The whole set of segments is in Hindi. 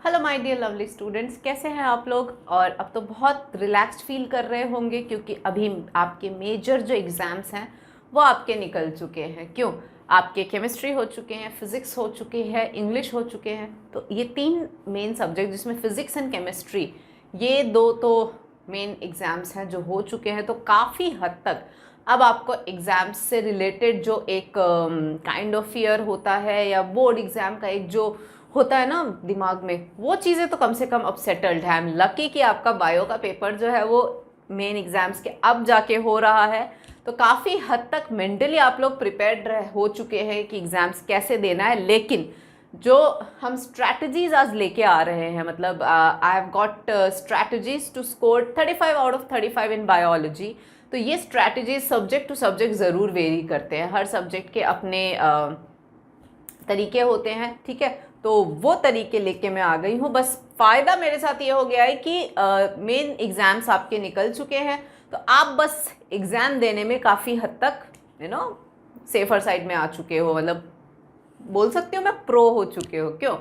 Hello my dear lovely students, कैसे हैं आप लोग। और अब तो बहुत रिलैक्स्ड फील कर रहे होंगे क्योंकि अभी आपके मेजर जो एग्ज़ाम्स हैं वो आपके निकल चुके हैं। क्यों? आपके केमिस्ट्री हो चुके हैं, फिज़िक्स हो चुकी है, इंग्लिश हो चुके हैं। तो ये तीन मेन सब्जेक्ट जिसमें फ़िज़िक्स एंड केमिस्ट्री, ये दो तो मेन एग्ज़ाम्स हैं जो हो चुके हैं। तो काफ़ी हद तक अब आपको एग्ज़ाम्स से रिलेटेड जो एक काइंड ऑफ फियर होता है या बोर्ड एग्ज़ाम का एक जो होता है ना दिमाग में, वो चीज़ें तो कम से कम अब सेटल्ड है। आई एम लकी कि आपका बायो का पेपर जो है वो मेन एग्जाम्स के अब जाके हो रहा है। तो काफ़ी हद तक मेंटली आप लोग प्रिपेयर्ड हो चुके हैं कि एग्ज़ाम्स कैसे देना है। लेकिन जो हम स्ट्रैटेजीज आज लेके आ रहे हैं, मतलब I have got strategies to score 35 out of 35 in biology. तो ये स्ट्रैटेजीज सब्जेक्ट टू सब्जेक्ट ज़रूर वेरी करते हैं, हर सब्जेक्ट के अपने तरीके होते हैं, ठीक है। तो वो तरीके लेके मैं आ गई हूँ। बस फ़ायदा मेरे साथ ये हो गया है कि मेन एग्ज़ाम्स आपके निकल चुके हैं, तो आप बस एग्ज़ाम देने में काफ़ी हद तक सेफर साइड में आ चुके हो, मतलब बोल सकती हूँ मैं प्रो हो चुके हो। क्यों?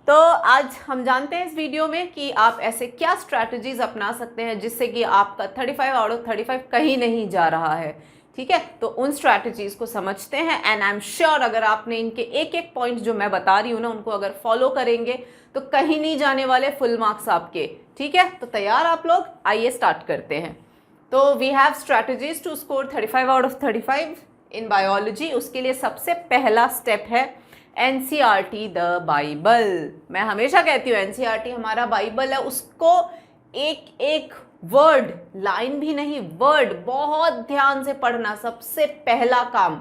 तो आज हम जानते हैं इस वीडियो में कि आप ऐसे क्या स्ट्रैटेजीज अपना सकते हैं जिससे कि आपका 35 आउट ऑफ 35 कहीं नहीं जा रहा है, ठीक है। तो उन स्ट्रैटेजीज को समझते हैं एंड आई एम श्योर अगर आपने इनके एक एक पॉइंट जो मैं बता रही हूँ ना उनको अगर फॉलो करेंगे तो कहीं नहीं जाने वाले फुल मार्क्स आपके, ठीक है। तो तैयार आप लोग? आइए स्टार्ट करते हैं। तो we have strategies to score 35 out of 35 in biology. उसके लिए सबसे पहला स्टेप है एनसीईआरटी द बाइबल। मैं हमेशा कहती हूँ एनसीईआरटी हमारा बाइबल है। उसको एक एक वर्ड, लाइन भी नहीं, वर्ड बहुत ध्यान से पढ़ना सबसे पहला काम।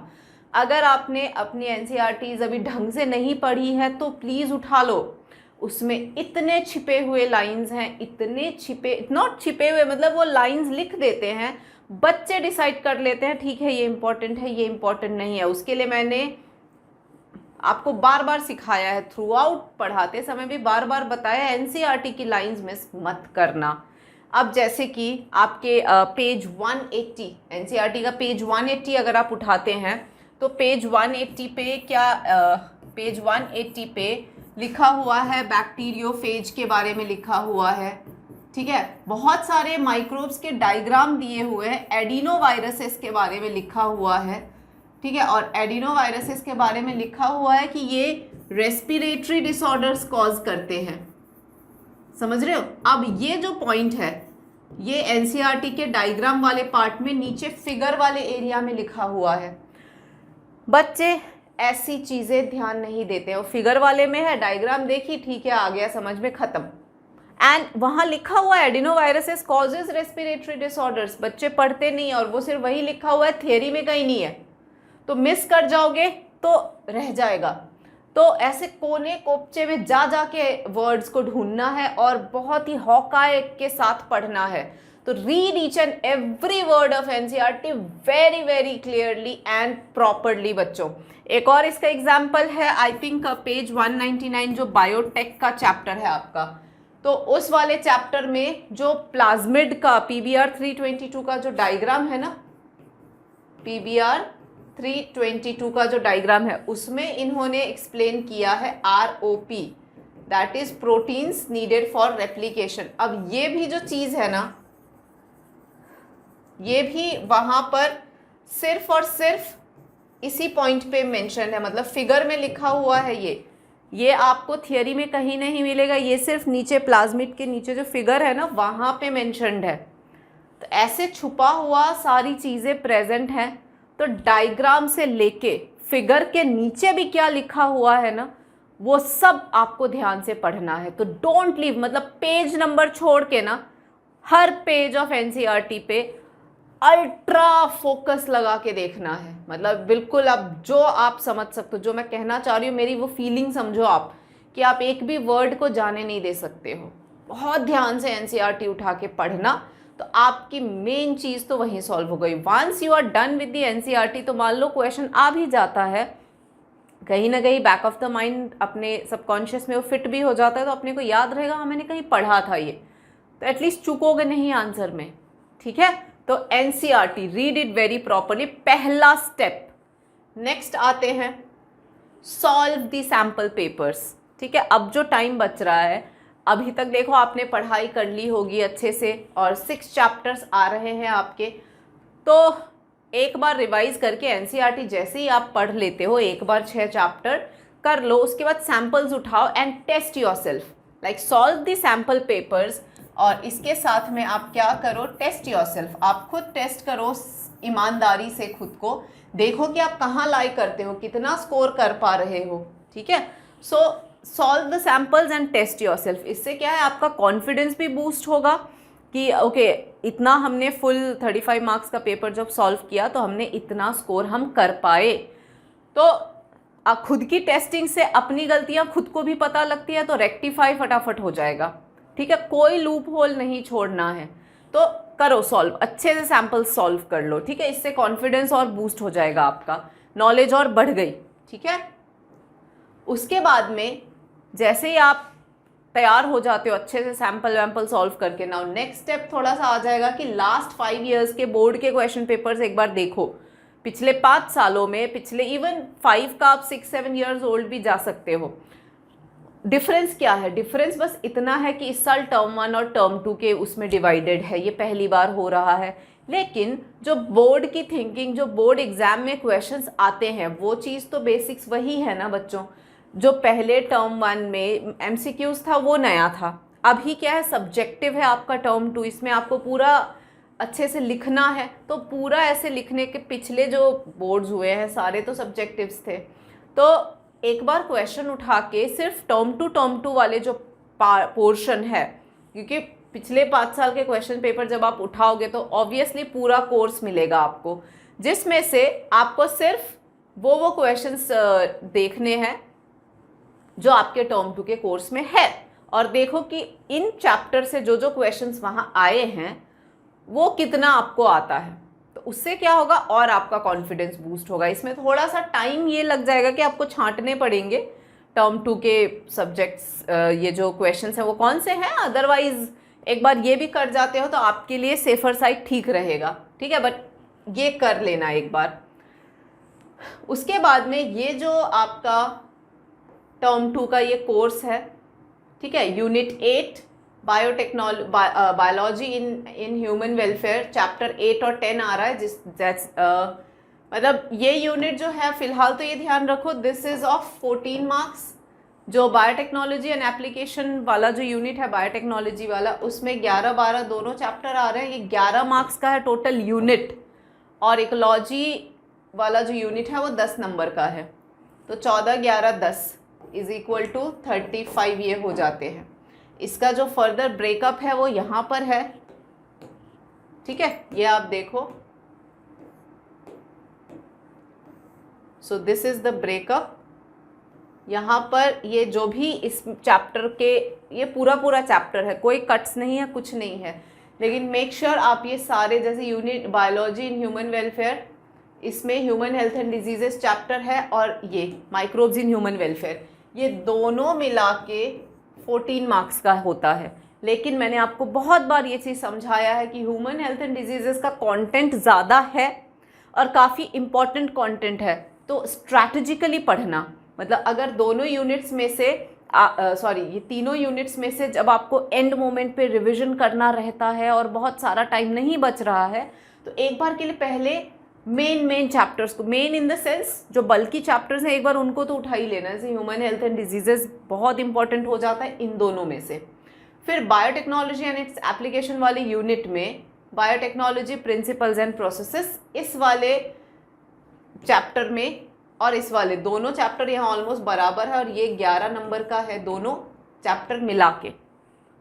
अगर आपने अपनी एनसीईआरटीज अभी ढंग से नहीं पढ़ी है तो प्लीज़ उठा लो। उसमें इतने छिपे हुए लाइंस हैं, इतने छिपे, नॉट छिपे हुए मतलब वो लाइंस लिख देते हैं, बच्चे डिसाइड कर लेते हैं ठीक है ये इंपॉर्टेंट है, ये इंपॉर्टेंट नहीं है। उसके लिए मैंने आपको बार बार सिखाया है, थ्रू आउट पढ़ाते समय भी बार बार बताया, एनसीईआरटी की लाइंस मिस मत करना। अब जैसे कि आपके पेज 180, एनसीईआरटी का पेज 180 अगर आप उठाते हैं तो पेज 180 पे क्या पेज 180 पे लिखा हुआ है बैक्टीरियोफेज के बारे में लिखा हुआ है, ठीक है। बहुत सारे माइक्रोब्स के डायग्राम दिए हुए हैं, एडिनोवायरसेस के बारे में लिखा हुआ है, ठीक है। और एडिनोवायरसेस के बारे में लिखा हुआ है कि ये रेस्पिरेटरी डिसऑर्डर्स कॉज करते हैं, समझ रहे हो। अब ये जो पॉइंट है ये एनसीईआरटी के डायग्राम वाले पार्ट में नीचे फिगर वाले एरिया में लिखा हुआ है। बच्चे ऐसी चीजें ध्यान नहीं देते हैं, फिगर वाले में है, डायग्राम देखी, ठीक है, आ गया समझ में, खत्म। एंड वहां लिखा हुआ है एडिनोवायरसेस कॉजेज रेस्पिरेटरी डिसऑर्डर्स, बच्चे पढ़ते नहीं और वो सिर्फ वही लिखा हुआ है, थियरी में कहीं नहीं है, तो मिस कर जाओगे तो रह जाएगा। तो ऐसे कोने कोपचे में जा जाके वर्ड्स को ढूंढना है और बहुत ही हॉकाय के साथ पढ़ना है। तो read each and every word of NCERT very very clearly and properly बच्चों। एक और इसका एग्जाम्पल है, आई थिंक पेज 199 जो बायोटेक का चैप्टर है आपका, तो उस वाले चैप्टर में जो प्लाज्मिड का PBr 322 का जो डायग्राम है ना, PBr 322 का जो डायग्राम है उसमें इन्होंने एक्सप्लेन किया है ROP, that is proteins needed for replication. अब ये भी जो चीज है ना, ये भी वहां पर सिर्फ और सिर्फ इसी पॉइंट पे मेंशन है, मतलब फिगर में लिखा हुआ है। ये आपको थियरी में कहीं नहीं मिलेगा, ये सिर्फ नीचे प्लाज्मिड के नीचे जो फिगर है ना वहां पे मेंशन्ड है। तो ऐसे छुपा हुआ सारी चीजें प्रेजेंट हैं। तो डायग्राम से लेके फिगर के नीचे भी क्या लिखा हुआ है ना वो सब आपको ध्यान से पढ़ना है। तो डोंट लीव, मतलब पेज नंबर छोड़ के ना हर पेज ऑफ एनसीईआरटी पे अल्ट्रा फोकस लगा के देखना है, मतलब बिल्कुल अब जो आप समझ सकते हो, जो मैं कहना चाह रही हूँ मेरी वो फीलिंग समझो आप, कि आप एक भी वर्ड को जाने नहीं दे सकते हो। बहुत ध्यान से एनसीईआरटी उठा के पढ़ना, तो आपकी मेन चीज़ तो वहीं सॉल्व हो गई। Once you are done with the NCERT तो मान लो क्वेश्चन आ भी जाता है कहीं ना कहीं बैक ऑफ द माइंड, अपने सबकॉन्शियस में वो फिट भी हो जाता है, तो अपने को याद रहेगा हाँ मैंने कहीं पढ़ा था ये, तो एटलीस्ट चूकोगे नहीं आंसर में, ठीक है। तो NCERT read it very properly, पहला स्टेप। नेक्स्ट आते हैं सॉल्व द सैम्पल पेपर्स, ठीक है। अब जो टाइम बच रहा है अभी तक देखो आपने पढ़ाई कर ली होगी अच्छे से और 6 चैप्टर्स आ रहे हैं आपके, तो एक बार रिवाइज करके एनसीईआरटी जैसे ही आप पढ़ लेते हो, एक बार 6 चैप्टर कर लो, उसके बाद सैम्पल्स उठाओ and test yourself, like solve the sample papers. और इसके साथ में आप क्या करो, टेस्ट योरसेल्फ, आप खुद टेस्ट करो ईमानदारी से, खुद को देखो कि आप कहाँ लाई करते हो, कितना स्कोर कर पा रहे हो, ठीक है। So solve the samples and test yourself. इससे क्या है, आपका कॉन्फिडेंस भी बूस्ट होगा कि ओके इतना हमने फुल 35 मार्क्स का पेपर जब सॉल्व किया तो हमने इतना स्कोर हम कर पाए। तो खुद की टेस्टिंग से अपनी गलतियां खुद को भी पता लगती है, तो रेक्टिफाई फटाफट हो जाएगा, ठीक है। कोई लूप होल नहीं छोड़ना है, तो करो सॉल्व, अच्छे से सैम्पल सॉल्व कर लो, ठीक है। इससे कॉन्फिडेंस और बूस्ट हो जाएगा, आपका नॉलेज और बढ़ गई, ठीक है। उसके बाद में जैसे ही आप तैयार हो जाते हो अच्छे से सैम्पल वैम्पल सॉल्व करके, नाउ नेक्स्ट स्टेप थोड़ा सा आ जाएगा कि लास्ट 5 ईयर्स के बोर्ड के क्वेश्चन पेपर्स एक बार देखो, पिछले 5 सालों में, पिछले इवन 5 का आप 6-7 ईयर्स ओल्ड भी जा सकते हो। डिफरेंस क्या है, डिफरेंस बस इतना है कि इस साल टर्म 1 और टर्म 2 के उसमें डिवाइडेड है, ये पहली बार हो रहा है। लेकिन जो बोर्ड की थिंकिंग, जो बोर्ड एग्जाम में क्वेश्चंस आते हैं, वो चीज़ तो बेसिक्स वही है ना बच्चों। जो पहले टर्म 1 में एमसीक्यूज था वो नया था, अभी क्या है, सब्जेक्टिव है आपका टर्म 2, इसमें आपको पूरा अच्छे से लिखना है। तो पूरा ऐसे लिखने के पिछले जो बोर्ड्स हुए हैं सारे तो सब्जेक्टिव्स थे, तो एक बार क्वेश्चन उठा के सिर्फ टर्म 2 वाले जो पोर्शन है, क्योंकि पिछले 5 साल के क्वेश्चन पेपर जब आप उठाओगे तो ऑब्वियसली पूरा कोर्स मिलेगा आपको, जिसमें से आपको सिर्फ वो क्वेश्चंस देखने हैं जो आपके टर्म 2 के कोर्स में है, और देखो कि इन चैप्टर से जो जो क्वेश्चंस वहाँ आए हैं वो कितना आपको आता है। तो उससे क्या होगा, और आपका कॉन्फिडेंस बूस्ट होगा। इसमें थोड़ा सा टाइम ये लग जाएगा कि आपको छांटने पड़ेंगे टर्म 2 के सब्जेक्ट्स, ये जो क्वेश्चंस हैं वो कौन से हैं। अदरवाइज एक बार ये भी कर जाते हो तो आपके लिए सेफर साइड ठीक रहेगा, ठीक है। बट ये कर लेना एक बार। उसके बाद में ये जो आपका टर्म 2 का ये कोर्स है, ठीक है, unit 8 biology in human welfare, chapter 8 और 10 आ रहा है, मतलब ये यूनिट जो है फिलहाल तो ये ध्यान रखो, दिस इज ऑफ 14 मार्क्स। जो बायोटेक्नोलॉजी एंड एप्लीकेशन वाला जो यूनिट है बायोटेक्नोलॉजी वाला, उसमें 11-12 दोनों चैप्टर आ रहे हैं, ये 11 मार्क्स का है टोटल यूनिट। और इकोलॉजी वाला जो यूनिट है वो 10 नंबर का है, तो 14-11-10 इज इक्वल टू 35 ये हो जाते हैं। इसका जो फर्दर ब्रेकअप है वो यहाँ पर है, ठीक है, ये आप देखो। So this is the breakup. यहाँ पर ये जो भी इस चैप्टर के, ये पूरा चैप्टर है, कोई कट्स नहीं है, कुछ नहीं है, लेकिन मेक श्योर आप ये सारे, जैसे unit biology in human welfare, इसमें human health and diseases chapter है, और ये माइक्रोब्स इन ह्यूमन वेलफेयर, ये दोनों मिला के 14 मार्क्स का होता है। लेकिन मैंने आपको बहुत बार ये चीज़ समझाया है कि ह्यूमन हेल्थ एंड डिजीजेस का कंटेंट ज़्यादा है और काफ़ी इम्पॉर्टेंट कंटेंट है, तो स्ट्रैटेजिकली पढ़ना, मतलब अगर दोनों यूनिट्स में से ये तीनों यूनिट्स में से जब आपको एंड मोमेंट पे रिवीजन करना रहता है और बहुत सारा टाइम नहीं बच रहा है, तो एक बार के लिए पहले मेन चैप्टर्स को, मेन इन द सेंस जो बल्कि चैप्टर्स हैं, एक बार उनको तो उठा ही लेना, जैसे ह्यूमन हेल्थ एंड डिजीजेस बहुत इंपॉर्टेंट हो जाता है इन दोनों में से। फिर बायोटेक्नोलॉजी एंड इट्स एप्लीकेशन वाले यूनिट में बायोटेक्नोलॉजी प्रिंसिपल्स एंड प्रोसेसेस, इस वाले चैप्टर में और इस वाले दोनों चैप्टर यहाँ ऑलमोस्ट बराबर है, और ये 11 नंबर का है दोनों चैप्टर मिला के,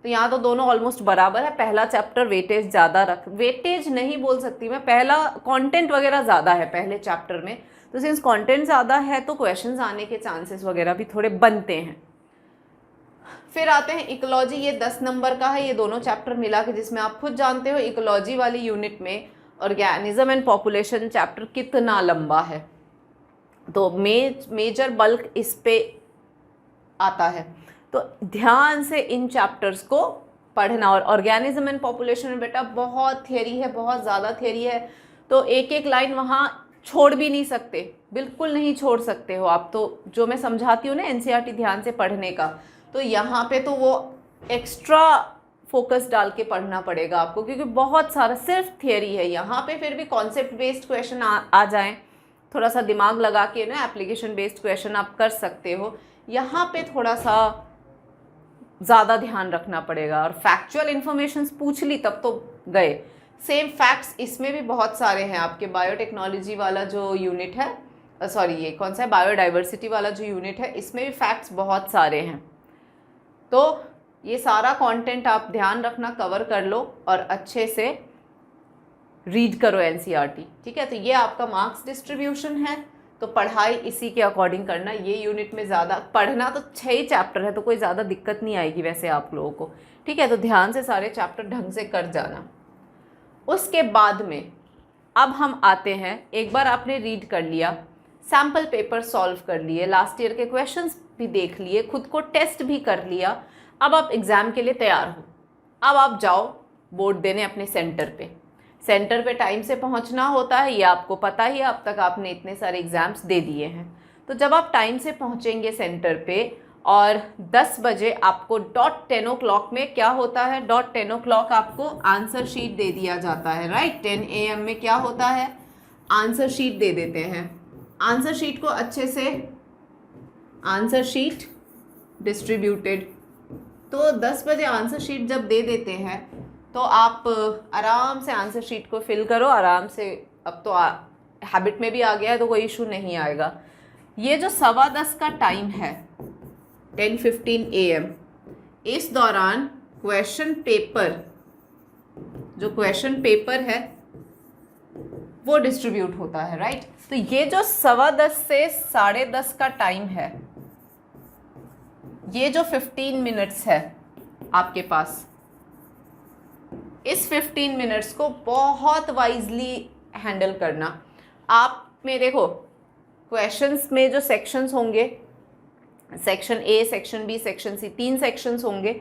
तो यहाँ तो दोनों ऑलमोस्ट बराबर है। पहला चैप्टर वेटेज ज़्यादा वेटेज नहीं बोल सकती मैं, पहला कंटेंट वगैरह ज़्यादा है पहले चैप्टर में, तो सिंस कंटेंट ज़्यादा है तो क्वेश्चंस आने के चांसेस वगैरह भी थोड़े बनते हैं। फिर आते हैं इकोलॉजी, ये 10 नंबर का है, ये दोनों चैप्टर मिला के, जिसमें आप खुद जानते हो इकोलॉजी वाली यूनिट में ऑर्गेनिज्म एंड पॉपुलेशन चैप्टर कितना लंबा है, तो मेजर बल्क इस पे आता है। तो ध्यान से इन चैप्टर्स को पढ़ना, और ऑर्गेनिज्म एंड पॉपुलेशन में बेटा बहुत थियरी है, बहुत ज़्यादा थियरी है, तो एक एक लाइन वहाँ छोड़ भी नहीं सकते, बिल्कुल नहीं छोड़ सकते हो आप। तो जो मैं समझाती हूँ ना एनसीईआरटी ध्यान से पढ़ने का, तो यहाँ पे तो वो एक्स्ट्रा फोकस डाल के पढ़ना पड़ेगा आपको, क्योंकि बहुत सारा सिर्फ थियरी है यहाँ पे। फिर भी कॉन्सेप्ट बेस्ड क्वेश्चन आ जाएं, थोड़ा सा दिमाग लगा के ना एप्लीकेशन बेस्ड क्वेश्चन आप कर सकते हो। यहाँ पे थोड़ा सा ज़्यादा ध्यान रखना पड़ेगा। और फैक्चुअल इन्फॉर्मेशन पूछ ली तब तो गए। सेम फैक्ट्स इसमें भी बहुत सारे हैं। आपके बायोटेक्नोलॉजी वाला जो यूनिट है, सॉरी ये कौन सा है, बायोडाइवर्सिटी वाला जो यूनिट है, इसमें भी फैक्ट्स बहुत सारे हैं। तो ये सारा कंटेंट आप ध्यान रखना, कवर कर लो और अच्छे से रीड करो एनसीईआरटी, ठीक है। तो ये आपका मार्क्स डिस्ट्रीब्यूशन है, तो पढ़ाई इसी के अकॉर्डिंग करना। ये यूनिट में ज़्यादा पढ़ना, तो 6 ही चैप्टर है तो कोई ज़्यादा दिक्कत नहीं आएगी वैसे आप लोगों को, ठीक है। तो ध्यान से सारे चैप्टर ढंग से कर जाना। उसके बाद में अब हम आते हैं, एक बार आपने रीड कर लिया, सैम्पल पेपर सॉल्व कर लिए, लास्ट ईयर के क्वेश्चंस भी देख लिए, खुद को टेस्ट भी कर लिया, अब आप एग्ज़ाम के लिए तैयार हो। अब आप जाओ बोर्ड देने अपने सेंटर पे। सेंटर पे टाइम से पहुंचना होता है, ये आपको पता ही है, अब तक आपने इतने सारे एग्ज़ाम्स दे दिए हैं। तो जब आप टाइम से पहुंचेंगे सेंटर पे और 10 बजे आपको डॉट 10 o'clock में क्या होता है, डॉट 10 o'clock आपको आंसर शीट दे दिया जाता है, राइट। 10 AM में क्या होता है, आंसर शीट दे देते हैं। आंसर शीट को अच्छे से, आंसर शीट डिस्ट्रीब्यूटेड, तो 10 बजे आंसर शीट जब दे देते हैं तो आप आराम से आंसर शीट को फिल करो आराम से। अब तो हैबिट में भी आ गया है तो कोई इशू नहीं आएगा। ये जो 10:15 का टाइम है, 10:15 AM, इस दौरान क्वेश्चन पेपर, जो क्वेश्चन पेपर है वो डिस्ट्रीब्यूट होता है, राइट। तो ये जो 10:15 से 10:30 का टाइम है, ये जो 15 मिनट्स है आपके पास, इस 15 मिनट्स को बहुत वाइजली हैंडल करना। आप में देखो क्वेश्चंस में जो सेक्शंस होंगे, section A, section B, section C, 3 sections होंगे।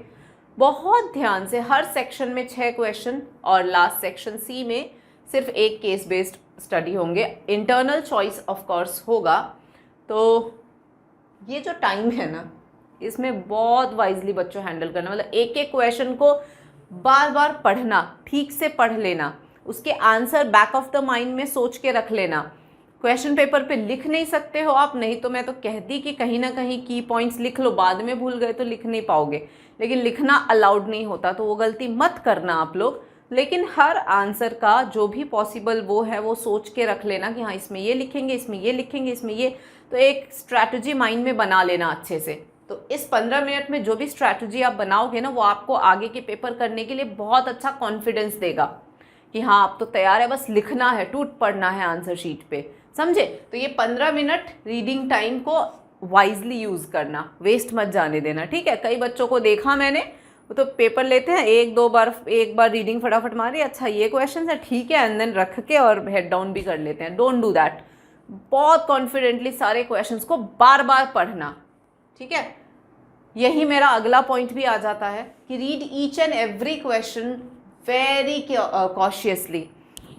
बहुत ध्यान से, हर सेक्शन में 6 क्वेश्चन और लास्ट सेक्शन सी में सिर्फ एक केस बेस्ड स्टडी होंगे। इंटरनल चॉइस ऑफ कोर्स होगा। तो ये जो टाइम है ना, इसमें बहुत वाइजली बच्चों हैंडल करना, मतलब एक एक क्वेश्चन को बार बार पढ़ना, ठीक से पढ़ लेना, उसके answer back of the mind में सोच के रख लेना। क्वेश्चन पेपर पे लिख नहीं सकते हो आप, नहीं तो मैं तो कहती कि कहीं ना कहीं की पॉइंट्स लिख लो, बाद में भूल गए तो लिख नहीं पाओगे, लेकिन लिखना अलाउड नहीं होता, तो वो गलती मत करना आप लोग। लेकिन हर आंसर का जो भी पॉसिबल वो है वो सोच के रख लेना कि हाँ इसमें ये लिखेंगे, इसमें ये लिखेंगे, इसमें ये, तो एक स्ट्रैटेजी माइंड में बना लेना अच्छे से। तो इस 15 मिनट में जो भी स्ट्रैटेजी आप बनाओगे ना, वो आपको आगे के पेपर करने के लिए बहुत अच्छा कॉन्फिडेंस देगा कि हाँ आप तो तैयार है, बस लिखना है, टूट पड़ना है आंसर शीट पे, समझे। तो ये 15 मिनट रीडिंग टाइम को वाइजली यूज़ करना, वेस्ट मत जाने देना, ठीक है। कई बच्चों को देखा मैंने, वो तो पेपर लेते हैं, एक बार रीडिंग फटाफट मारी, अच्छा ये क्वेश्चन है ठीक है, एंड देन रख के और हेड डाउन भी कर लेते हैं। Don't do that. बहुत कॉन्फिडेंटली सारे क्वेश्चंस को बार बार पढ़ना, ठीक है। यही मेरा अगला पॉइंट भी आ जाता है कि read each and every question very cautiously,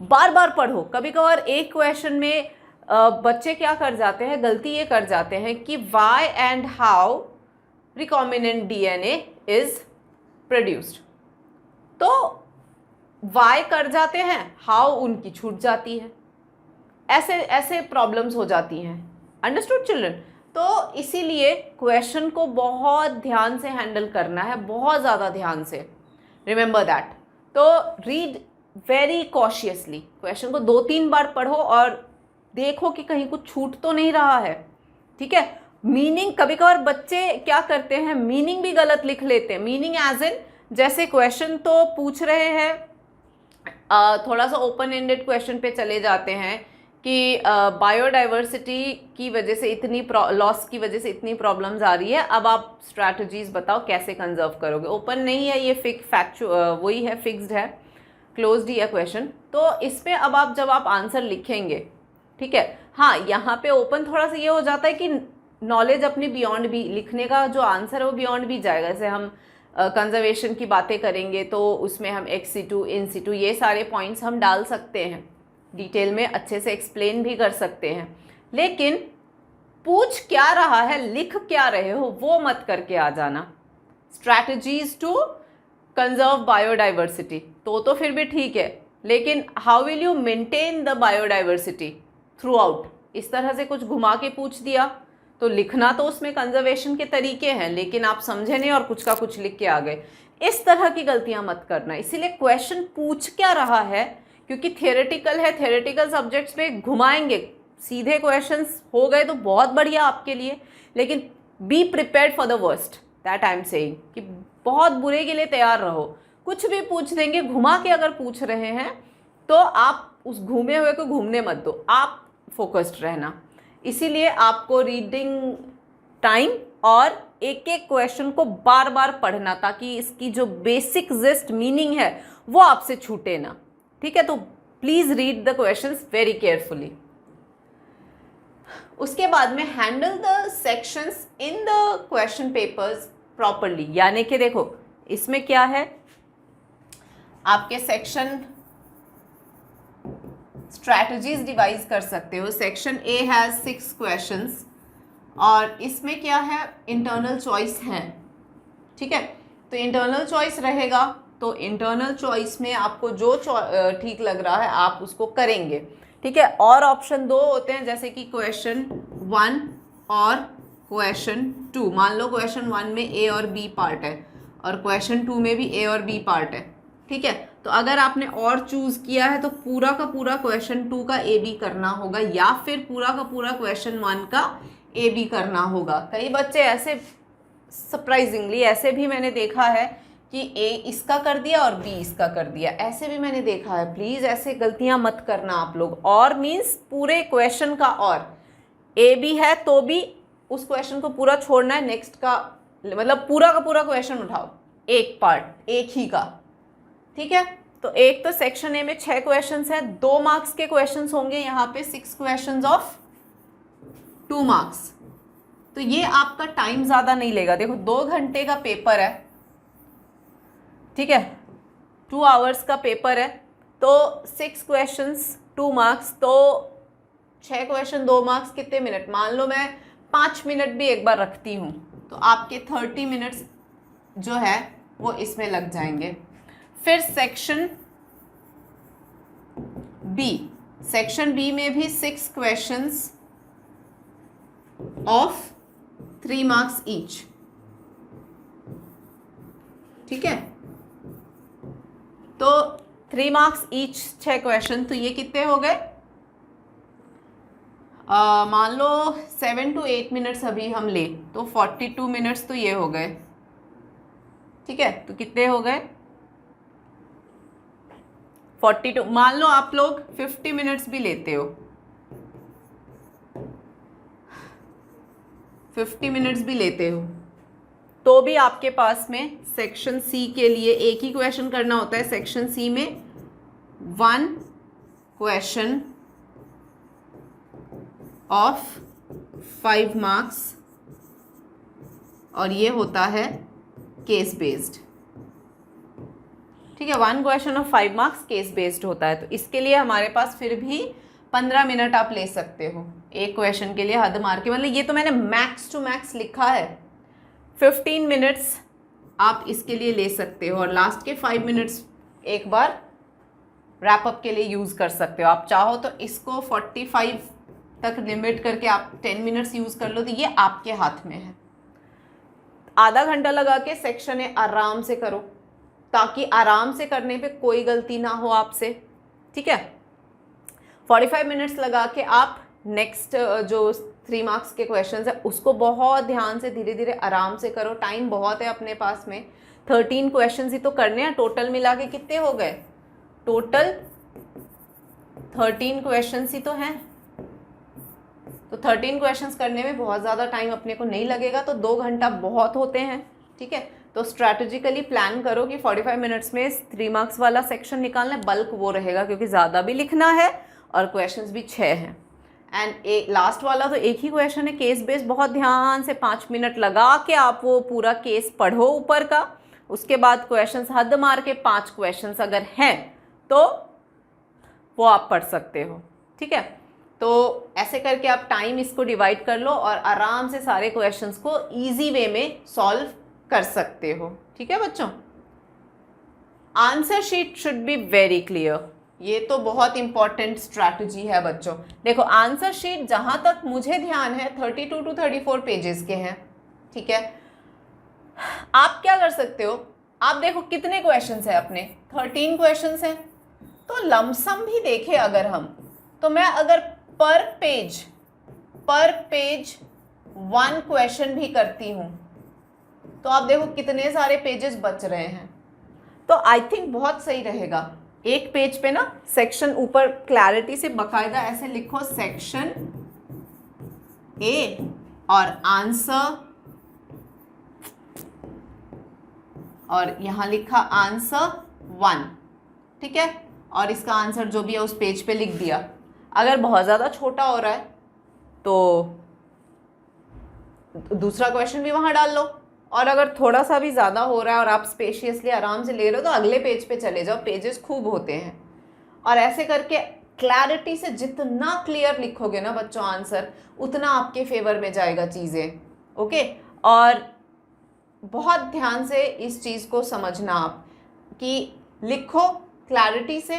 बार बार पढ़ो। कभी कभार एक क्वेश्चन में बच्चे क्या कर जाते हैं, गलती ये कर जाते हैं कि why and how recombinant DNA is produced, तो वाई कर जाते हैं, हाउ उनकी छूट जाती है, ऐसे ऐसे प्रॉब्लम्स हो जाती हैं। Understood children. तो इसीलिए क्वेश्चन को बहुत ध्यान से हैंडल करना है, बहुत ज़्यादा ध्यान से, रिमेंबर दैट। तो रीड वेरी कॉशियसली, क्वेश्चन को 2-3 बार पढ़ो और देखो कि कहीं कुछ छूट तो नहीं रहा है, ठीक है। मीनिंग, कभी कभार बच्चे क्या करते हैं, मीनिंग भी गलत लिख लेते हैं। मीनिंग एज इन, जैसे क्वेश्चन तो पूछ रहे हैं, थोड़ा सा ओपन एंडेड क्वेश्चन पे चले जाते हैं कि बायोडाइवर्सिटी की वजह से इतनी लॉस की वजह से इतनी प्रॉब्लम्स आ रही है, अब आप स्ट्रैटेजीज बताओ कैसे कंजर्व करोगे। ओपन नहीं है ये, वही है, फिक्स्ड है, क्लोज्ड ही है क्वेश्चन। तो इस पे अब आप जब आप आंसर लिखेंगे, ठीक है, हाँ यहाँ पे ओपन थोड़ा सा ये हो जाता है कि नॉलेज अपनी बियॉन्ड भी, लिखने का जो आंसर है वो बियॉन्ड भी जाएगा। जैसे हम कंजर्वेशन की बातें करेंगे तो उसमें हम ex situ, in situ, ये सारे पॉइंट्स हम डाल सकते हैं, डिटेल में अच्छे से एक्सप्लेन भी कर सकते हैं। लेकिन पूछ क्या रहा है, लिख क्या रहे हो, वो मत करके आ जाना, स्ट्रैटेजीज टू कंजर्व बायोडाइवर्सिटी, तो फिर भी ठीक है, लेकिन how will you maintain the biodiversity through out, इस तरह से कुछ घुमा के पूछ दिया तो लिखना तो उसमें कंजर्वेशन के तरीके हैं, लेकिन आप समझे नहीं और कुछ का कुछ लिख के आ गए। इस तरह की गलतियां मत करना। इसीलिए क्वेश्चन पूछ क्या रहा है, क्योंकि थियोरेटिकल है, थियोरेटिकल सब्जेक्ट्स में घुमाएंगे, सीधे क्वेश्चंस हो गए तो बहुत बढ़िया आपके लिए, लेकिन be prepared for the worst, that I am saying, कि बहुत बुरे के लिए तैयार रहो। कुछ भी पूछ देंगे, घुमा के अगर पूछ रहे हैं तो आप उस घूमे हुए को घूमने मत दो, आप फोकस्ड रहना। इसीलिए आपको रीडिंग टाइम और एक एक क्वेश्चन को बार बार पढ़ना, ताकि इसकी जो बेसिक जिस्ट मीनिंग है वो आपसे छूटे ना, ठीक है। तो please read the questions very carefully. उसके बाद में handle the sections in the question papers properly, यानी कि देखो इसमें क्या है, आपके सेक्शन स्ट्रैटेजीज डिवाइज कर सकते हो। सेक्शन ए हैज 6 क्वेश्चंस और इसमें क्या है, इंटरनल चॉइस है, ठीक है। तो इंटरनल चॉइस रहेगा, तो इंटरनल चॉइस में आपको जो ठीक लग रहा है आप उसको करेंगे, ठीक है। और ऑप्शन 2 होते हैं, जैसे कि क्वेश्चन 1 और क्वेश्चन 2। मान लो क्वेश्चन 1 में ए और बी पार्ट है और क्वेश्चन 2 में भी ए और बी पार्ट है, ठीक है। तो अगर आपने और चूज किया है तो पूरा का पूरा क्वेश्चन 2 का ए बी करना होगा, या फिर पूरा का पूरा क्वेश्चन 1 का ए बी करना होगा। कई बच्चे ऐसे, सरप्राइजिंगली ऐसे भी मैंने देखा है कि ए इसका कर दिया और बी इसका कर दिया, ऐसे भी मैंने देखा है। प्लीज़ ऐसे गलतियां मत करना आप लोग। और मीन्स पूरे क्वेश्चन का, और ए बी है तो भी उस क्वेश्चन को पूरा छोड़ना है, नेक्स्ट का मतलब पूरा का पूरा क्वेश्चन उठाओ, एक पार्ट एक ही का, ठीक है। तो एक तो सेक्शन ए में 6 क्वेश्चंस है, 2 मार्क्स के क्वेश्चंस होंगे, यहाँ पे 6 क्वेश्चंस ऑफ 2 मार्क्स। तो ये आपका टाइम ज़्यादा नहीं लेगा। देखो 2 घंटे का पेपर है, ठीक है, 2 आवर्स का पेपर है, तो 6 क्वेश्चंस 2 मार्क्स, तो 6 क्वेश्चन 2 मार्क्स, कितने मिनट, मान लो मैं 5 मिनट भी एक बार रखती हूँ तो आपके 30 मिनट्स जो है वो इसमें लग जाएंगे। फिर सेक्शन बी में भी 6 क्वेश्चंस ऑफ 3 मार्क्स ईच, ठीक है। तो 3 मार्क्स ईच 6 क्वेश्चन, तो ये कितने हो गए, मान लो 7 to 8 मिनट्स अभी हम ले तो 42 मिनट्स तो ये हो गए, ठीक है। तो कितने हो गए 42, मान लो आप लोग 50 मिनट्स भी लेते हो, 50 मिनट्स भी लेते हो तो भी आपके पास में सेक्शन सी के लिए एक ही क्वेश्चन करना होता है। सेक्शन सी में 1 क्वेश्चन ऑफ 5 मार्क्स और ये होता है केस बेस्ड, ठीक है। 1 question of 5 marks case based होता है, तो इसके लिए हमारे पास फिर भी 15 मिनट आप ले सकते हो एक क्वेश्चन के लिए, हद मार के। मतलब ये तो मैंने मैक्स टू मैक्स लिखा है, 15 मिनट्स आप इसके लिए ले सकते हो और लास्ट के 5 मिनट्स एक बार रैप अप के लिए यूज़ कर सकते हो। आप चाहो तो इसको 45 तक लिमिट करके आप 10 मिनट्स यूज़ कर लो, तो ये आपके हाथ में है। आधा घंटा लगा के सेक्शन ए आराम से करो, ताकि आराम से करने पे कोई गलती ना हो आपसे, ठीक है। 45 मिनट्स लगा के आप नेक्स्ट जो 3 मार्क्स के क्वेश्चंस है उसको बहुत ध्यान से धीरे धीरे आराम से करो। टाइम बहुत है अपने पास में, 13 क्वेश्चंस ही तो करने हैं। टोटल मिला के कितने हो गए, टोटल 13 क्वेश्चंस ही तो हैं। तो 13 क्वेश्चंस करने में बहुत ज़्यादा टाइम अपने को नहीं लगेगा, तो 2 घंटा बहुत होते हैं, ठीक है। तो स्ट्रैटेजिकली प्लान करो कि 45 मिनट्स में 3 मार्क्स वाला सेक्शन निकालना है, बल्क वो रहेगा क्योंकि ज़्यादा भी लिखना है और क्वेश्चंस भी 6 हैं। एंड लास्ट वाला तो एक ही क्वेश्चन है, केस बेस। बहुत ध्यान से 5 मिनट लगा के आप वो पूरा केस पढ़ो ऊपर का, उसके बाद क्वेश्चंस हद मार के 5 क्वेश्चंस अगर हैं तो वो आप पढ़ सकते हो, ठीक है। तो ऐसे करके आप टाइम इसको डिवाइड कर लो और आराम से सारे क्वेश्चंस को इजी वे में सॉल्व कर सकते हो। ठीक है बच्चों, answer sheet should be very clear. ये तो बहुत इंपॉर्टेंट स्ट्रैटेजी है बच्चों। देखो आंसर शीट जहां तक मुझे ध्यान है 32 to 34 पेजेस के हैं। ठीक है, आप क्या कर सकते हो, आप देखो कितने क्वेश्चंस हैं अपने, 13 क्वेश्चंस हैं। तो लमसम भी देखे अगर हम, तो मैं अगर पर पेज 1 क्वेश्चन भी करती हूं तो आप देखो कितने सारे पेजेस बच रहे हैं। तो आई थिंक बहुत सही रहेगा, एक पेज पे ना सेक्शन ऊपर क्लैरिटी से बकायदा ऐसे लिखो, सेक्शन ए और आंसर, और यहां लिखा आंसर 1। ठीक है, और इसका आंसर जो भी है उस पेज पे लिख दिया। अगर बहुत ज़्यादा छोटा हो रहा है तो दूसरा क्वेश्चन भी वहां डाल लो, और अगर थोड़ा सा भी ज़्यादा हो रहा है और आप स्पेशियसली आराम से ले रहे हो तो अगले पेज पे चले जाओ, पेजेस खूब होते हैं। और ऐसे करके क्लैरिटी से जितना क्लियर लिखोगे ना बच्चों आंसर, उतना आपके फेवर में जाएगा चीज़ें। ओके, और बहुत ध्यान से इस चीज़ को समझना आप कि लिखो क्लैरिटी से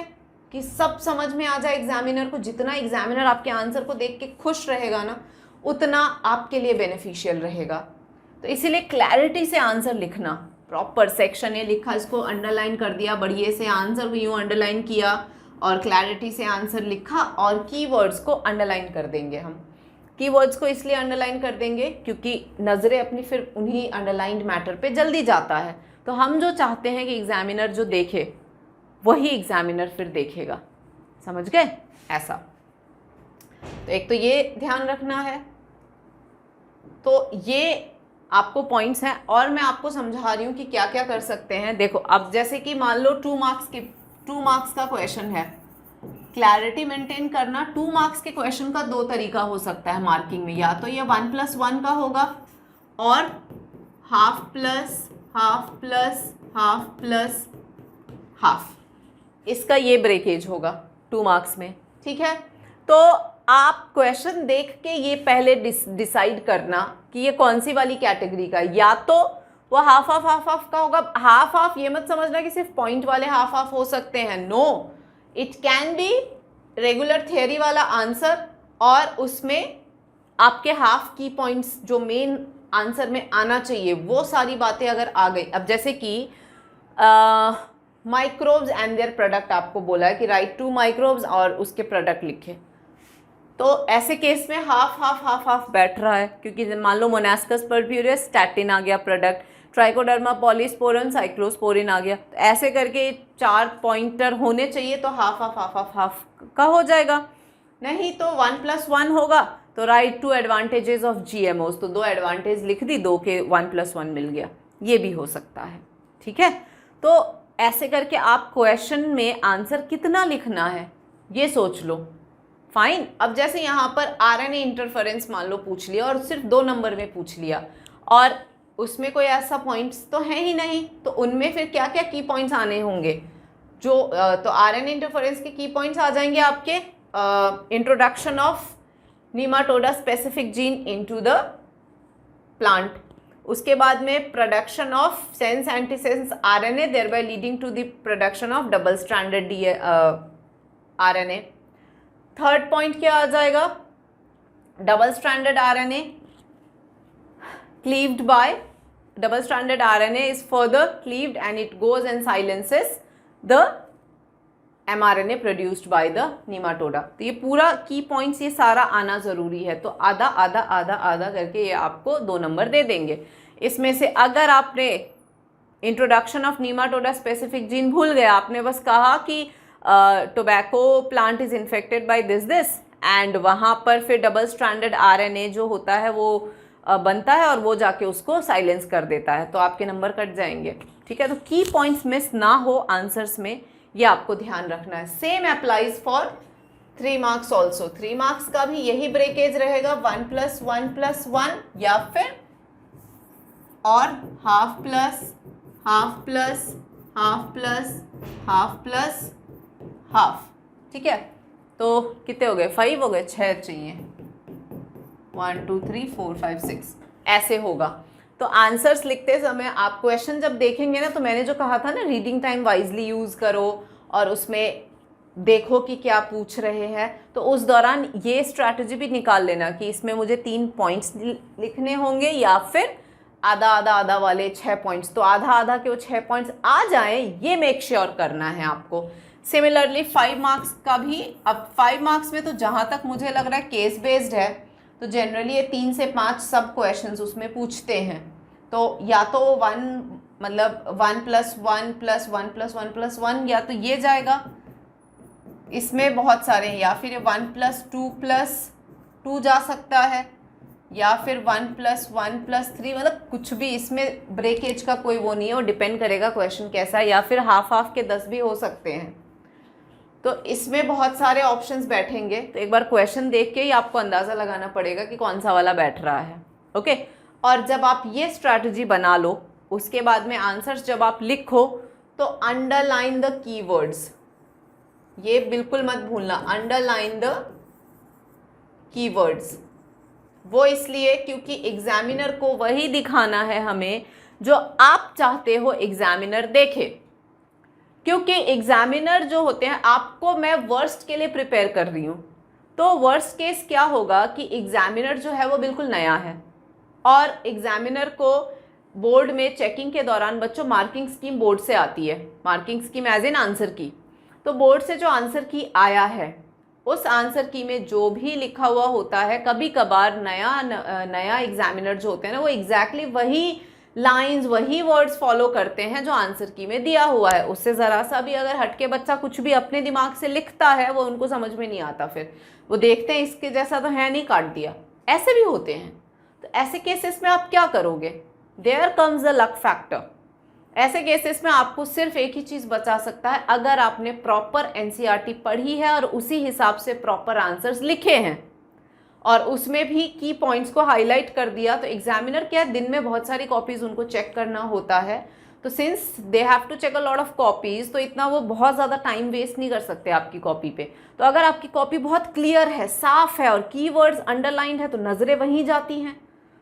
कि सब समझ में आ जाए एग्जामिनर को। जितना एग्जामिनर आपके आंसर को देख के खुश रहेगा ना, उतना आपके लिए बेनिफिशियल रहेगा। तो इसीलिए क्लैरिटी से आंसर लिखना, प्रॉपर सेक्शन ए लिखा, इसको अंडरलाइन कर दिया बढ़िया से, आंसर को यूँ अंडरलाइन किया और क्लैरिटी से आंसर लिखा, और कीवर्ड्स को अंडरलाइन कर देंगे हम। कीवर्ड्स को इसलिए अंडरलाइन कर देंगे क्योंकि नज़रें अपनी फिर उन्हीं अंडरलाइंड मैटर पे जल्दी जाता है। तो हम जो चाहते हैं कि एग्जामिनर जो देखे वही एग्जामिनर फिर देखेगा, समझ गए ऐसा। तो एक तो ये ध्यान रखना है। तो ये आपको पॉइंट्स हैं, और मैं आपको समझा रही हूँ कि क्या क्या कर सकते हैं। देखो अब जैसे कि मान लो 2 मार्क्स का क्वेश्चन है, क्लैरिटी मेंटेन करना। 2 मार्क्स के क्वेश्चन का 2 तरीका हो सकता है मार्किंग में, या तो ये 1+1 का होगा और half plus half plus half plus half, इसका ये ब्रेकेज होगा 2 मार्क्स में। ठीक है, तो आप क्वेश्चन देख के ये पहले डिसाइड करना कि ये कौन सी वाली कैटेगरी का, या तो वो हाफ हाफ का होगा। हाफ हाफ ये मत समझना कि सिर्फ पॉइंट वाले हाफ हाफ हो सकते हैं, no, it can be regular theory वाला आंसर, और उसमें आपके हाफ की पॉइंट्स जो मेन आंसर में आना चाहिए वो सारी बातें अगर आ गई। अब जैसे कि माइक्रोब्स एंड देयर प्रोडक्ट आपको बोला है कि राइट 2 माइक्रोब्स और उसके प्रोडक्ट लिखे, तो ऐसे केस में हाफ बैठ रहा है, क्योंकि मान लो मोनास्कस परप्यूरियस स्टैटिन आ गया प्रोडक्ट, ट्राइकोडर्मा पॉलीस्पोरम साइक्लोस्पोरिन आ गया, तो ऐसे करके 4 पॉइंटर होने चाहिए, तो हाफ का हो जाएगा। नहीं तो 1+1 होगा तो राइट 2 एडवांटेजेस ऑफ GMOs, तो 2 एडवांटेज लिख दी, 2 के 1+1 मिल गया, ये भी हो सकता है। ठीक है, तो ऐसे करके आप क्वेश्चन में आंसर कितना लिखना है ये सोच लो। फाइन, अब जैसे यहाँ पर RNA इंटरफेरेंस मान लो पूछ लिया और सिर्फ 2 नंबर में पूछ लिया, और उसमें कोई ऐसा पॉइंट्स तो है ही नहीं, तो उनमें फिर क्या क्या की पॉइंट्स आने होंगे जो तो RNA इंटरफेरेंस के की पॉइंट्स आ जाएंगे आपके introduction of nematoda specific gene into the plant, उसके बाद में production of sense antisense RNA thereby leading to the production of double stranded RNA। Third point क्या आ जाएगा, double stranded RNA cleaved by double stranded RNA is further cleaved and it goes and silences the mRNA produced by the nematoda। तो ये पूरा की पॉइंट्स ये सारा आना ज़रूरी है, तो आधा आधा आधा आधा करके ये आपको 2 नंबर दे देंगे। इसमें से अगर आपने introduction of nematoda specific gene भूल गया, आपने बस कहा कि tobacco plant is infected by this and वहाँ पर फिर डबल स्ट्रैंडेड RNA जो होता है वो बनता है और वो जाके उसको साइलेंस कर देता है, तो आपके नंबर कट जाएंगे। ठीक है, तो की पॉइंट्स मिस ना हो आंसर्स में, ये आपको ध्यान रखना है। Same applies for 3 marks also. 3 marks का भी यही ब्रेकेज रहेगा, 1+1+1 या फिर और half plus half plus half plus half plus half. ठीक है, तो कितने हो गए, 5 हो गए, 6 चाहिए, 1 2 3 4 5 6 ऐसे होगा। तो आंसर्स लिखते समय आप क्वेश्चन जब देखेंगे ना, तो मैंने जो कहा था ना, रीडिंग टाइम वाइजली यूज़ करो और उसमें देखो कि क्या पूछ रहे हैं, तो उस दौरान ये स्ट्रैटेजी भी निकाल लेना कि इसमें मुझे 3 पॉइंट्स लिखने होंगे या फिर आधा आधा आधा वाले 6 पॉइंट्स, तो आधा आधा के वो 6 पॉइंट्स आ जाएं, ये मेक श्योर करना है आपको। सिमिलरली 5 मार्क्स का भी, अब 5 मार्क्स में तो जहाँ तक मुझे लग रहा है केस बेस्ड है, तो जनरली ये 3 से 5 सब क्वेश्चंस उसमें पूछते हैं। तो या तो 1 मतलब 1 + 1 + 1 + 1 + 1, या तो ये जाएगा, इसमें बहुत सारे हैं, या फिर 1 + 2 + 2 जा सकता है, या फिर 1 + 1 + 3, मतलब कुछ भी, इसमें ब्रेकेज का कोई वो नहीं है, वो डिपेंड करेगा क्वेश्चन कैसा है, या फिर हाफ हाफ के 10 भी हो सकते हैं। तो इसमें बहुत सारे ऑप्शंस बैठेंगे, तो एक बार क्वेश्चन देख के ही आपको अंदाज़ा लगाना पड़ेगा कि कौन सा वाला बैठ रहा है। ओके, और जब आप ये स्ट्रैटेजी बना लो, उसके बाद में आंसर्स जब आप लिखो तो अंडरलाइन द कीवर्ड्स, ये बिल्कुल मत भूलना, अंडरलाइन द कीवर्ड्स। वो इसलिए क्योंकि एग्जामिनर को वही दिखाना है हमें जो आप चाहते हो एग्जामिनर देखे। क्योंकि एग्जामिनर जो होते हैं, आपको मैं वर्स्ट के लिए प्रिपेयर कर रही हूँ, तो वर्स्ट केस क्या होगा कि एग्जामिनर जो है वो बिल्कुल नया है, और एग्जामिनर को बोर्ड में चेकिंग के दौरान, बच्चों मार्किंग स्कीम बोर्ड से आती है, marking scheme as an answer key, तो बोर्ड से जो आंसर की आया है उस आंसर की में जो भी लिखा हुआ होता है, कभी कभार नया एग्जामिनर जो होते हैं ना, वो एग्जैक्टली वही लाइंस, वही वर्ड्स फॉलो करते हैं जो आंसर की में दिया हुआ है। उससे ज़रा सा भी अगर हटके बच्चा कुछ भी अपने दिमाग से लिखता है, वो उनको समझ में नहीं आता, फिर वो देखते हैं इसके जैसा तो है नहीं, काट दिया, ऐसे भी होते हैं। तो ऐसे केसेस में आप क्या करोगे? There comes the luck factor. ऐसे केसेस में आपको सिर्फ एक ही चीज़ बचा सकता है, अगर आपने प्रॉपर एनसीईआरटी पढ़ी है और उसी हिसाब से प्रॉपर आंसर्स लिखे हैं और उसमें भी की पॉइंट्स को हाईलाइट कर दिया, तो एग्जामिनर क्या है, दिन में बहुत सारी कॉपीज़ उनको चेक करना होता है, तो since they have to check a lot of copies, तो इतना वो बहुत ज़्यादा टाइम वेस्ट नहीं कर सकते आपकी कॉपी पे। तो अगर आपकी कॉपी बहुत क्लियर है, साफ है और कीवर्ड्स अंडरलाइंड है, तो नज़रें वहीं जाती हैं,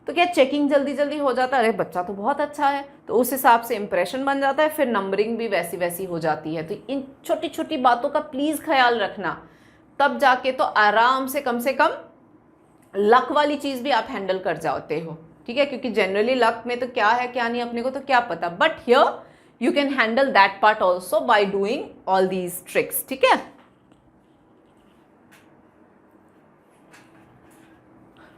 तो क्या चेकिंग जल्दी जल्दी हो जाता है, अरे बच्चा तो बहुत अच्छा है, तो उस हिसाब से इंप्रेशन बन जाता है, फिर नंबरिंग भी वैसी वैसी हो जाती है। तो इन छोटी छोटी बातों का प्लीज़ ख्याल रखना, तब जाके तो आराम से कम लक वाली चीज़ भी आप हैंडल कर जाते हो, ठीक है? क्योंकि जनरली लक में तो क्या है क्या नहीं अपने को तो क्या पता, but here you can handle that part also by doing all these tricks, ठीक है?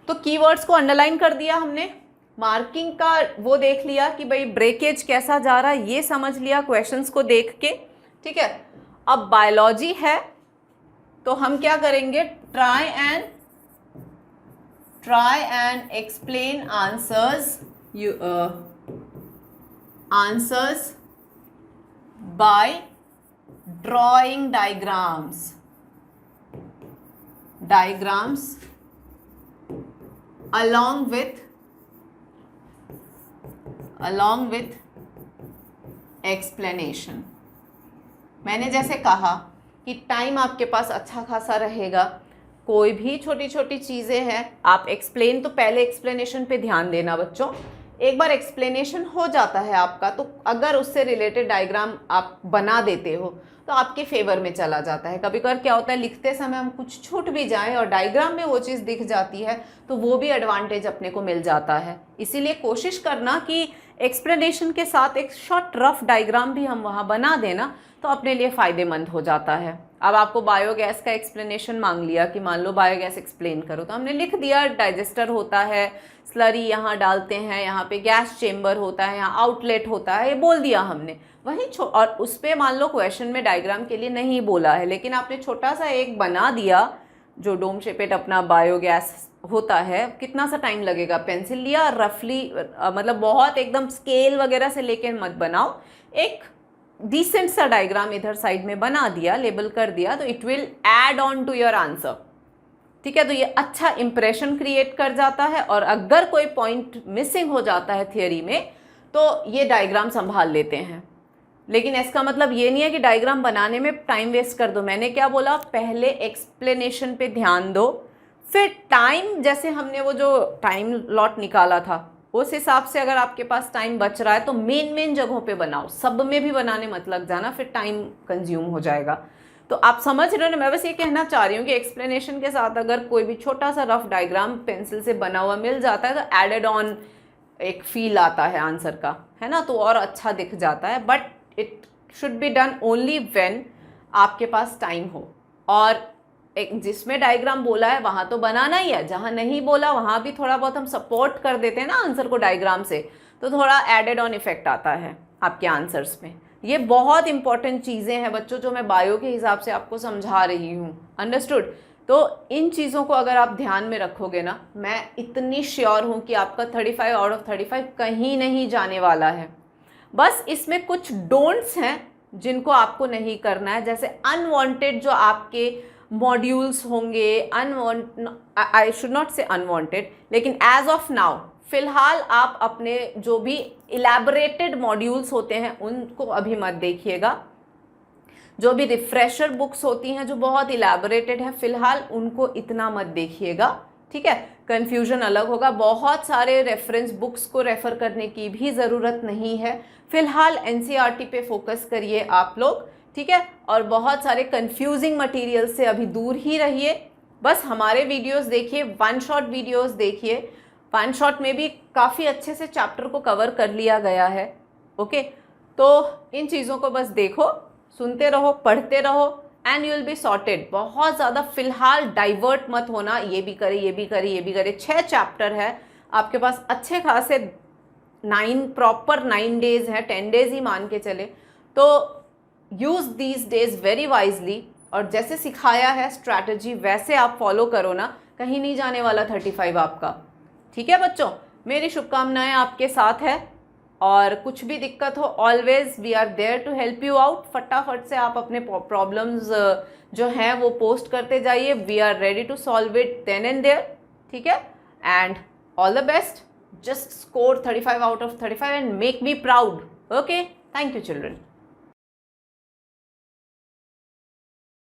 तो कीवर्ड्स को अंडरलाइन कर दिया हमने, मार्किंग का वो देख लिया कि भाई ब्रेकेज कैसा जा रहा है, ये समझ लिया क्वेश्चंस को देख के, ठीक है? अब बायोलॉजी है, तो हम क्या करेंगे, try and explain answers bye drawing diagrams along with explanation। मैंने जैसे कहा कि टाइम आपके पास अच्छा खासा रहेगा, कोई भी छोटी छोटी चीज़ें हैं आप एक्सप्लेन, तो पहले एक्सप्लेनेशन पे ध्यान देना बच्चों। एक बार एक्सप्लेनेशन हो जाता है आपका, तो अगर उससे रिलेटेड डायग्राम आप बना देते हो तो आपके फेवर में चला जाता है। कभी कभार क्या होता है, लिखते समय हम कुछ छूट भी जाएं और डायग्राम में वो चीज़ दिख जाती है, तो वो भी एडवांटेज अपने को मिल जाता है। इसीलिए कोशिश करना कि एक्सप्लेनेशन के साथ एक शॉर्ट रफ डायग्राम भी हम वहाँ बना देना, तो अपने लिए फ़ायदेमंद हो जाता है। अब आपको बायोगैस का एक्सप्लेनेशन मांग लिया कि मान लो बायोगैस एक्सप्लेन करो, तो हमने लिख दिया डाइजेस्टर होता है, स्लरी यहाँ डालते हैं, यहाँ पे गैस चेम्बर होता है, यहाँ आउटलेट होता है, ये बोल दिया हमने वहीं। और उस पर मान लो क्वेश्चन में डायग्राम के लिए नहीं बोला है, लेकिन आपने छोटा सा एक बना दिया जो डोम शेपेड अपना बायोगैस होता है। कितना सा टाइम लगेगा, पेंसिल लिया रफली, मतलब बहुत एकदम स्केल वगैरह से लेके मत बनाओ, एक डिसेंट सा डायग्राम इधर साइड में बना दिया, लेबल कर दिया, तो it will add on to your answer, ठीक है? तो ये अच्छा इंप्रेशन क्रिएट कर जाता है, और अगर कोई पॉइंट मिसिंग हो जाता है थियोरी में, तो ये डायग्राम संभाल लेते हैं। लेकिन इसका मतलब ये नहीं है कि डायग्राम बनाने में टाइम वेस्ट कर दो। मैंने क्या बोला, पहले एक्सप्लेनेशन पे ध्यान दो, फिर टाइम, जैसे हमने वो जो टाइम लॉट निकाला था उस हिसाब से अगर आपके पास टाइम बच रहा है तो मेन जगहों पे बनाओ, सब में भी बनाने मत लग जाना, फिर टाइम कंज्यूम हो जाएगा। तो आप समझ रहे हो ना, मैं बस ये कहना चाह रही हूँ कि एक्सप्लेनेशन के साथ अगर कोई भी छोटा सा रफ डायग्राम पेंसिल से बना हुआ मिल जाता है तो एडेड ऑन एक फील आता है आंसर का, है ना, तो और अच्छा दिख जाता है। But it should be done only when आपके पास टाइम हो, और एक जिसमें डायग्राम बोला है वहाँ तो बनाना ही है, जहाँ नहीं बोला वहाँ भी थोड़ा बहुत हम सपोर्ट कर देते हैं ना आंसर को डायग्राम से, तो थोड़ा एडेड ऑन इफेक्ट आता है आपके आंसर्स में। ये बहुत इंपॉर्टेंट चीज़ें हैं बच्चों जो मैं बायो के हिसाब से आपको समझा रही हूँ, अंडरस्टूड। तो इन चीज़ों को अगर आप ध्यान में रखोगे ना, मैं इतनी श्योर हूँ कि आपका 35 आउट ऑफ 35 कहीं नहीं जाने वाला है। बस इसमें कुछ डोंट्स हैं जिनको आपको नहीं करना है, जैसे अनवांटेड जो आपके मॉड्यूल्स होंगे, आई शुड नॉट से अनवांटेड, लेकिन एज ऑफ नाउ फिलहाल आप अपने जो भी इलैबोरेटेड मॉड्यूल्स होते हैं उनको अभी मत देखिएगा। जो भी रिफ्रेशर बुक्स होती हैं जो बहुत इलैबोरेटेड हैं, फिलहाल उनको इतना मत देखिएगा, ठीक है, कन्फ्यूजन अलग होगा। बहुत सारे रेफरेंस बुक्स को रेफर करने की भी ज़रूरत नहीं है, फिलहाल एनसीईआरटी पे फोकस करिए आप लोग, ठीक है। और बहुत सारे कंफ्यूजिंग मटेरियल से अभी दूर ही रहिए, बस हमारे वीडियोस देखिए, वन शॉट वीडियोस देखिए। वन शॉट में भी काफ़ी अच्छे से चैप्टर को कवर कर लिया गया है, ओके। तो इन चीज़ों को बस देखो, सुनते रहो, पढ़ते रहो, and you will be sorted. बहुत ज़्यादा फिलहाल डाइवर्ट मत होना, ये भी करे, ये भी करे, ये भी करे। 6 चैप्टर है आपके पास, अच्छे खासे 9 डेज है, 10 डेज ही मान के चले, तो use these days very wisely. और जैसे सिखाया है स्ट्रैटेजी वैसे आप फॉलो करो ना, कहीं नहीं जाने वाला 35 आपका, ठीक है बच्चों। मेरी शुभकामनाएं आपके साथ है, और कुछ भी दिक्कत हो always we are there to help you out. फटाफट से आप अपने प्रॉब्लम्स जो हैं वो पोस्ट करते जाइए, we are ready to solve it then and there, ठीक है। And all the best, just score 35 out of 35 and make me proud. Okay, thank you children.